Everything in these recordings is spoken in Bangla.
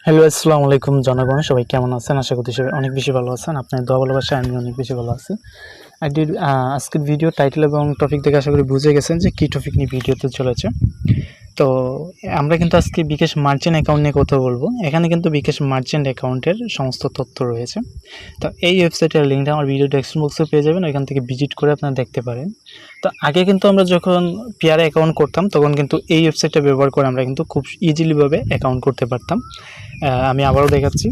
হ্যালো, আসসালামু আলাইকুম জনগণ, সবাই কেমন আছেন? আশা করছি সবাই অনেক বেশি ভালো আছেন। আপনার দোয়া ভালোবাসায় আমি অনেক বেশি ভালো আছি। আজকের ভিডিও টাইটেল এবং টপিক দেখে আশা করি বুঝে গেছেন যে কী টপিক নিয়ে ভিডিওতে চলেছে। তো আমরা কিন্তু আজকে বিকাশ মার্চেন্ট অ্যাকাউন্ট নিয়ে কথা বলবো। এখানে কিন্তু বিকাশ মার্চেন্ট অ্যাকাউন্টের সমস্ত তথ্য রয়েছে। তো এই ওয়েবসাইটের লিঙ্কটা আমার ভিডিও ডেসক্রিপশন বক্সে পেয়ে যাবেন, ওইখান থেকে ভিজিট করে আপনারা দেখতে পারেন। তো আগে কিন্তু আমরা যখন পিআর অ্যাকাউন্ট করতাম তখন কিন্তু এই ওয়েবসাইটটা ব্যবহার করে আমরা কিন্তু খুব ইজিলিভাবে অ্যাকাউন্ট করতে পারতাম। আমি আবারও দেখাচ্ছি।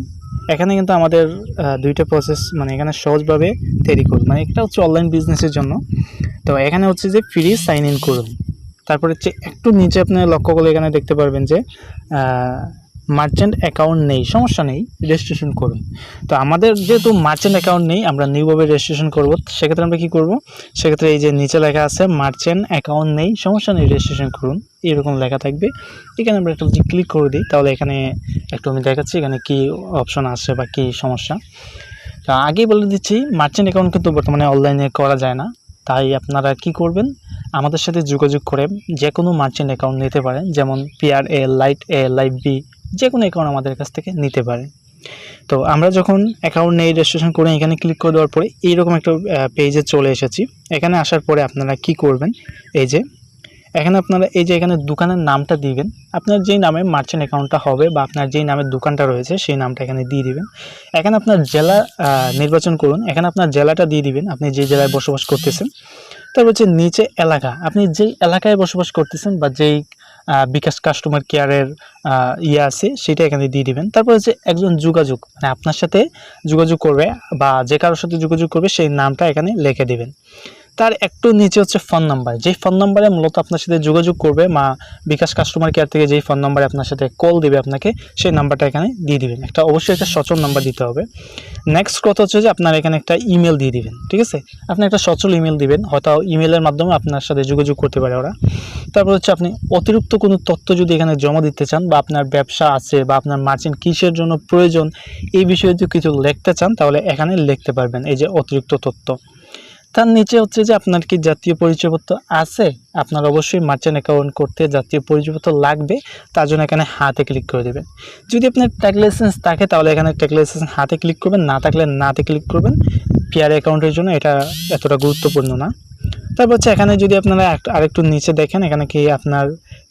এখানে কিন্তু আমাদের দুইটা প্রসেস, মানে এখানে সহজভাবে তৈরি করুন, মানে এটা হচ্ছে অনলাইন বিজনেসের জন্য। তো এখানে হচ্ছে যে ফ্রি সাইন ইন করুন, তারপরে হচ্ছে একটু নিচে আপনি লক্ষ্য করলে এখানে দেখতে পারবেন যে মার্চেন্ট অ্যাকাউন্ট নেই, সমস্যা নেই, রেজিস্ট্রেশন করুন। তো আমাদের যেহেতু মার্চেন্ট অ্যাকাউন্ট নেই, আমরা নিউভাবে রেজিস্ট্রেশন করব। সেক্ষেত্রে আমরা কী করব? সেক্ষেত্রে এই যে নিচে লেখা আছে মার্চেন্ট অ্যাকাউন্ট নেই, সমস্যা নেই, রেজিস্ট্রেশন করুন, এরকম লেখা থাকবে। এখানে আমরা একটা ক্লিক করে দিই, তাহলে এখানে একটু আমি দেখাচ্ছি এখানে কী অপশন আসে বা কী সমস্যা। তো আগেই বলে দিচ্ছি, মার্চেন্ট অ্যাকাউন্ট কিন্তু বর্তমানে অনলাইনে করা যায় না। তাই আপনারা কি করবেন, আমাদের সাথে যোগাযোগ করে যে কোনো মার্চেন্ট অ্যাকাউন্ট নিতে পারেন, যেমন পিআরএ, লাইট এ, লাইট বি, যে কোনো অ্যাকাউন্ট আমাদের কাছ থেকে নিতে পারেন। তো আমরা যখন অ্যাকাউন্ট নেই, রেজিস্ট্রেশন করে এখানে ক্লিক করে দেওয়ার পরে এইরকম একটা পেজে চলে এসেছি। এখানে আসার পরে আপনারা কি করবেন, এই যে এখানে আপনারা এই যে এখানে দোকানের নামটা দিবেন, আপনার যেই নামে মার্চেন্ট অ্যাকাউন্টটা হবে বা আপনার যেই নামের দোকানটা রয়েছে সেই নামটা এখানে দিয়ে দিবেন। এখানে আপনার জেলা নির্বাচন করুন, এখানে আপনার জেলাটা দিয়ে দিবেন, আপনি যে জেলায় বসবাস করতেছেন। তারপর হচ্ছে নিচে এলাকা, আপনি যেই এলাকায় বসবাস করতেছেন বা যেই বিকাশ কাস্টমার কেয়ারের আছে সেটা এখানে দিয়ে দিবেন। তারপর হচ্ছে একজন যোগাযোগ, মানে আপনার সাথে যোগাযোগ করবে বা যে কারোর সাথে যোগাযোগ করবে সেই নামটা এখানে লিখে দিবেন। তার একটু নিচে হচ্ছে ফোন নাম্বার, যেই ফোন নাম্বারে মূলত আপনার সাথে যোগাযোগ করবে বা বিকাশ কাস্টমার কেয়ার থেকে যেই ফোন নাম্বারে আপনার সাথে কল দেবে আপনাকে, সেই নাম্বারটা এখানে দিয়ে দিবেন। অবশ্যই একটা সচল নাম্বার দিতে হবে। নেক্সট কথা হচ্ছে যে আপনার এখানে একটা ইমেল দিয়ে দিবেন, ঠিক আছে? আপনি একটা সচল ইমেল দিবেন, হয়তো ইমেলের মাধ্যমে আপনার সাথে যোগাযোগ করতে পারে ওরা। তারপর হচ্ছে আপনি অতিরিক্ত কোনো তথ্য যদি এখানে জমা দিতে চান বা আপনার ব্যবসা আছে বা আপনার মার্চেন্ট কিসের জন্য প্রয়োজন, এই বিষয়ে যদি কিছু লিখতে চান তাহলে এখানে লিখতে পারবেন, এই যে অতিরিক্ত তথ্য। তার নিচে হচ্ছে যে আপনার কি জাতীয় পরিচয়পত্র আছে, আপনার অবশ্যই মার্চেন্ট অ্যাকাউন্ট করতে জাতীয় পরিচয়পত্র লাগবে, তার জন্য এখানে হাতে ক্লিক করে দেবেন। যদি আপনার ট্যাগ লাইসেন্স থাকে তাহলে এখানে ট্যাগ লাইসেন্স হাতে ক্লিক করবেন, না থাকলে নাতে ক্লিক করবেন। পিআর অ্যাকাউন্টের জন্য এটা এতটা গুরুত্বপূর্ণ না। তারপর হচ্ছে এখানে যদি আপনারা আরেকটু নিচে দেখেন, এখানে কি আপনার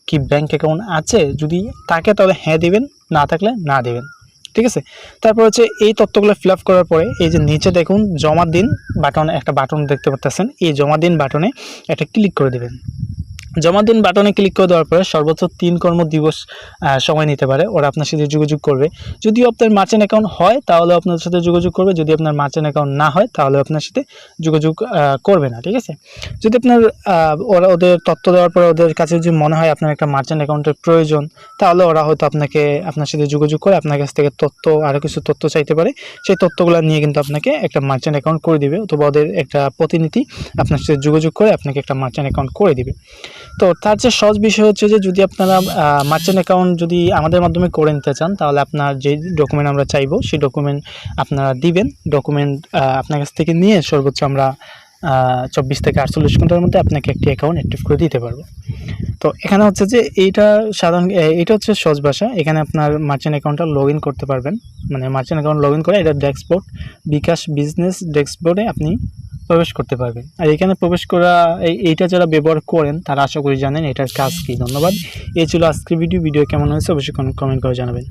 কি ব্যাংক অ্যাকাউন্ট আছে, যদি থাকে তাহলে হ্যাঁ দিবেন, না থাকলে না দিবেন, ঠিক আছে? তারপর হচ্ছে এই তথ্যগুলো ফিল আপ করার পরে এই যে নিচে দেখুন জমা দিন বাটন, একটা বাটন দেখতে পাচ্ছেন, এই জমা দিন বাটনে একটা ক্লিক করে দেবেন। জমা দিন বাটনে ক্লিক করে দেওয়ার পরে সর্বোচ্চ 3 কর্মদিবস সময় নিতে পারে, ওরা আপনার সাথে যোগাযোগ করবে। যদি আপনার মার্চেন্ট অ্যাকাউন্ট হয় তাহলে আপনার সাথে যোগাযোগ করবে, যদি আপনার মার্চেন্ট অ্যাকাউন্ট না হয় তাহলে আপনার সাথে যোগাযোগ করবে না, ঠিক আছে? যদি আপনার ওদের তথ্য দেওয়ার পরে ওদের কাছে যদি মনে হয় আপনার একটা মার্চেন্ট অ্যাকাউন্টের প্রয়োজন, তাহলে ওরা হয়তো আপনার সাথে যোগাযোগ করে আপনার কাছ থেকে আরও কিছু তথ্য চাইতে পারে। সেই তথ্যগুলো নিয়ে কিন্তু আপনাকে একটা মার্চেন্ট অ্যাকাউন্ট করে দিবে, অথবা ওদের একটা প্রতিনিধি আপনার সাথে যোগাযোগ করে আপনাকে একটা মার্চেন্ট অ্যাকাউন্ট করে দিবে। তো তার চেয়ে সহজ বিষয় হচ্ছে যে যদি আপনারা মার্চেন্ট অ্যাকাউন্ট যদি আমাদের মাধ্যমে করে নিতে চান, তাহলে আপনার যে ডকুমেন্ট আমরা চাইবো সেই ডকুমেন্ট আপনারা দিবেন। ডকুমেন্ট আপনার কাছ থেকে নিয়ে সর্বোচ্চ আমরা 24 থেকে 48 ঘন্টার মধ্যে আপনাকে একটি অ্যাকাউন্ট অ্যাক্টিভ করে দিতে পারবো। তো এখানে হচ্ছে যে এটা হচ্ছে সহজ ভাষা। এখানে আপনার মার্চেন্ট অ্যাকাউন্টটা লগ ইন করতে পারবেন, মানে মার্চেন্ট অ্যাকাউন্ট লগ ইন করে এটা ডেস্কবোর্ড, বিকাশ বিজনেস ডেস্কবোর্ডে আপনি প্রবেশ করতে পারবেন। আর এখানে প্রবেশ করা এইটা যারা ব্যবহার করেন তারা আশা করি জানেন এটার কাজ কী। ধন্যবাদ। এই ছিল আজকের ভিডিও কেমন হয়েছে অবশ্যই কমেন্ট করে জানাবেন।